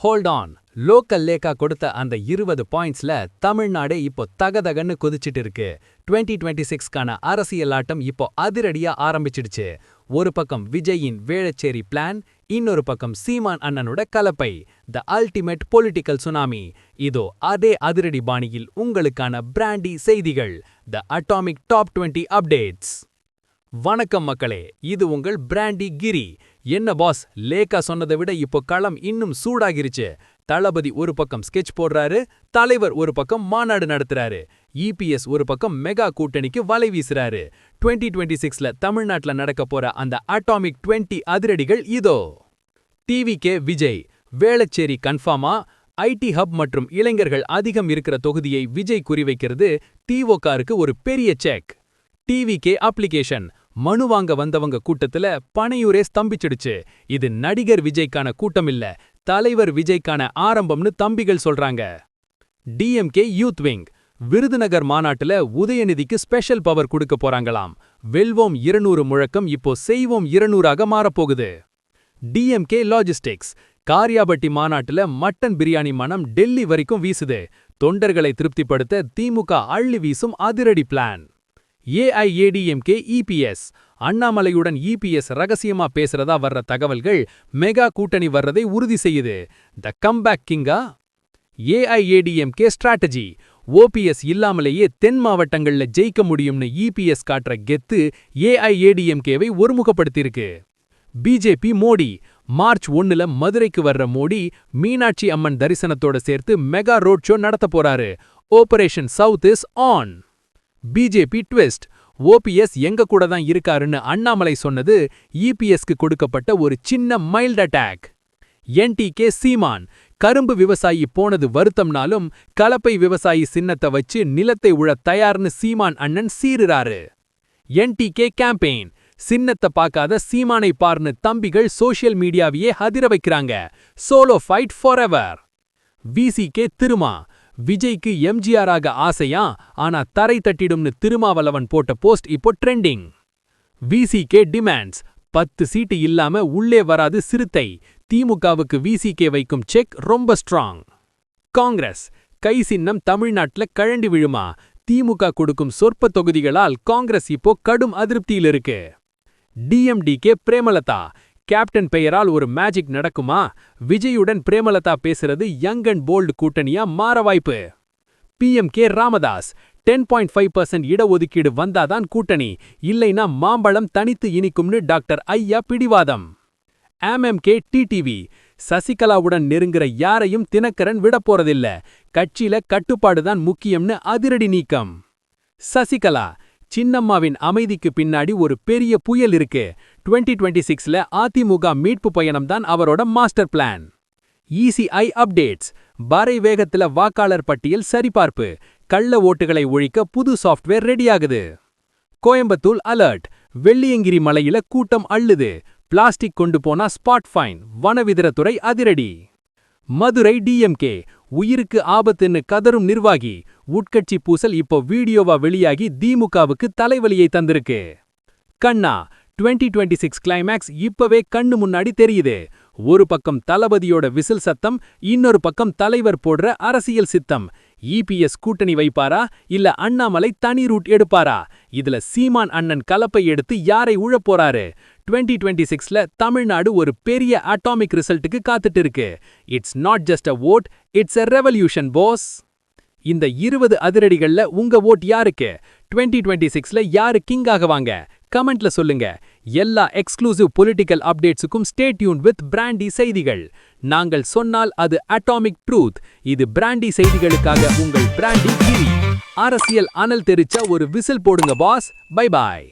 Hold on. Local லேக்கா கொடுத்த அந்த 20 பாயிண்ட்ஸ்ல தமிழ்நாடே இப்போ தகதகன்னு குதிச்சிட்டு இருக்கு. 2026க்கான அரசியல் ஆட்டம் இப்போ அதிரடியா ஆரம்பிச்சிடுச்சு. ஒரு பக்கம் விஜயின் வேளச்சேரி பிளான், இன்னொரு பக்கம் சீமான் அண்ணனோட கலப்பை. The ultimate political tsunami. இதோ அதே அதிரடி பாணியில் உங்களுக்கான பிராண்டி செய்திகள். த அட்டாமிக் டாப் 20 அப்டேட்ஸ். வணக்கம் மக்களே, இது உங்கள் பிராண்டி கிரி. என்ன பாஸ், லேக்கா சொன்னதை விட இப்போ களம் இன்னும் சூடாகிருச்சு. தளபதி ஒரு பக்கம் ஸ்கெட்ச் போடுறாரு, தலைவர் ஒரு பக்கம் மாநாடு நடத்துறாரு, இபிஎஸ் ஒரு பக்கம் மெகா கூட்டணிக்கு வலை வீசுறாரு. 2026ல தமிழ்நாட்டுல நடக்க போற அந்த அட்டாமிக் 20 அதிரடிகள் இதோ. டிவிகே விஜய் வேளச்சேரி கன்ஃபார்மா? ஐடி ஹப் மற்றும் இளைஞர்கள் அதிகம் இருக்கிற தொகுதியை விஜய் குறிவைக்கிறது திமுகவுக்கு ஒரு பெரிய செக். டிவிகே அப்ளிகேஷன் மனு வாங்க வந்தவங்க கூட்டத்துல பனையூரே ஸ்தம்பிச்சிடுச்சு. இது நடிகர் விஜய்க்கான கூட்டம் இல்ல, தலைவர் விஜய்க்கான ஆரம்பம்னு தம்பிகள் சொல்றாங்க. டிஎம்கே யூத் விங் விருதுநகர் மாநாட்டுல உதயநிதிக்கு ஸ்பெஷல் பவர் கொடுக்க போறாங்களாம். வெல்வோம் 200 முழக்கம் இப்போ செய்வோம் 200ஆக மாறப்போகுது. டிஎம்கே லாஜிஸ்டிக்ஸ் காரியாபட்டி மாநாட்டுல மட்டன் பிரியாணி மனம் டெல்லி வரைக்கும் வீசுது. தொண்டர்களை திருப்திப்படுத்த திமுக அள்ளி வீசும் அதிரடி பிளான். ஏஐஏடிஎம்கே இபிஎஸ் அண்ணாமலையுடன் இபிஎஸ் ரகசியமா பேசுறதா வர்ற தகவல்கள் மெகா கூட்டணி வர்றதை உறுதி செய்யுது. த கம்பேக் கிங்கா? ஏஐஏடிஎம்கே ஸ்ட்ராட்டஜி ஓபிஎஸ் இல்லாமலேயே தென் மாவட்டங்கள்ல ஜெயிக்க முடியும்னு இபிஎஸ் காட்டுற கெத்து ஏஐஏடிஎம்கேவை ஒருமுகப்படுத்தியிருக்கு. பிஜேபி மோடி மார்ச் 1ல மதுரைக்கு வர்ற மோடி மீனாட்சி அம்மன் தரிசனத்தோட சேர்த்து மெகா ரோட் ஷோ நடத்த போறாரு. Operation south is on. BJP twist OPS எங்க கூட தான் இருக்காருன்னு அண்ணாமலை சொன்னது இபிஎஸ்க்கு கொடுக்கப்பட்ட ஒரு சின்ன மைல்ட் அட்டாக். என்டிகே சீமான் கரும்பு விவசாயி போனது வருத்தம்னாலும் கலப்பை விவசாயி சின்னத்தை வச்சு நிலத்தை உழ தயார்னு சீமான் அண்ணன் சீருறாரு. என்டிகே கேம்பெயின் சின்னத்தை பார்க்காத சீமானை பார்னு தம்பிகள் சோஷியல் மீடியாவையே அதிர வைக்கிறாங்க. Solo fight for ever. VCK Thiruma விஜய்க்கு எம்ஜிஆராக ஆசையா, ஆனா தரை தட்டிடும்னு திருமாவளவன் போட்ட போஸ்ட் இப்போ ட்ரெண்டிங். விசிகே டிமாண்ட்ஸ் 10 சீட்டு இல்லாம உள்ளே வராது சிறுத்தை. திமுகவுக்கு விசிகே வைக்கும் செக் ரொம்ப ஸ்ட்ராங். காங்கிரஸ் கை சின்னம் தமிழ்நாட்டுல கழண்டி விழுமா? திமுக கொடுக்கும் சொற்ப தொகுதிகளால் காங்கிரஸ் இப்போ கடும் அதிருப்தியில் இருக்கு. டிஎம்டிகே பிரேமலதா கேப்டன் பெயரால் ஒரு மேஜிக் நடக்குமா? விஜயுடன் பிரேமலதா பேசுறது யங் அண்ட் போல்டு கூட்டணியா மாற வாய்ப்பு. பிஎம்கே ராமதாஸ் 10.5% இடஒதுக்கீடு வந்தாதான் கூட்டணி, இல்லைனா மாம்பழம் தனித்து இனிக்கும்னு டாக்டர் ஐயா பிடிவாதம். எம்எம்கே டிடிவி சசிகலாவுடன் நெருங்குற யாரையும் தினகரன் விடப்போறதில்ல, கட்சியில கட்டுப்பாடுதான் முக்கியம்னு அதிரடி நீக்கம். சசிகலா சின்னம்மாவின் அமைதிக்கு பின்னாடி ஒரு பெரிய புயல் இருக்கு. 2026ல அதிமுக மீட்பு பயணம்தான் அவரோட மாஸ்டர் பிளான். இசிஐ அப்டேட்ஸ் பாரை வேகத்துல வாக்காளர் பட்டியல் சரிபார்ப்பு, கள்ள ஓட்டுகளை ஒழிக்க புது சாஃப்ட்வேர் ரெடியாகுது. கோயம்புத்தூர் அலர்ட் வெள்ளியங்கிரி மலையில கூட்டம் அள்ளுது. பிளாஸ்டிக் கொண்டு போனா ஸ்பாட் ஃபைன், வனவிதிரத்துறை அதிரடி. மதுரை டிஎம்கே உயிருக்கு ஆபத்துன்னு கதரும் நிர்வாகி, உட்கட்சி பூசல் இப்போ வீடியோவா வெளியாகி திமுகவுக்கு தலைவலியை தந்திருக்கு. கண்ணா 2026 கிளைமேக்ஸ் இப்பவே கண்ணு முன்னாடி தெரியுது. ஒரு பக்கம் தளபதியோட விசில் சத்தம், இன்னொரு பக்கம் தலைவர் போடுற அரசியல் சித்தம். இபிஎஸ் கூட்டணி வைப்பாரா இல்ல அண்ணாமலை தனி ரூட் எடுப்பாரா? இதுல சீமான் அண்ணன் கலப்பை எடுத்து யாரை உழப்போறாரு? 2026ல தமிழ்நாடு ஒரு பெரிய அட்டாமிக் ரிசல்ட்டுக்கு காத்துட்டு இருக்கு. It's not just a vote, it's a revolution boss. இந்த 20 அதிரடிகள்ல உங்க ஓட் யாருக்கு? 2026ல யாரு கிங் ஆகுவாங்க? கமெண்ட்ல சொல்லுங்க. எல்லா எக்ஸ்க்ளூசிவ் பொலிட்டிக்கல் அப்டேட்ஸுக்கும் ஸ்டே டியூன் வித் பிராண்டி செய்திகள். நாங்கள் சொன்னால் அது அட்டாமிக் ட்ரூத். இது பிராண்டி செய்திகளுக்காக உங்கள் பிராண்டி கிரி. அரசியல் அனல் தெரிச்சா ஒரு விசில் போடுங்க பாஸ். Bye bye.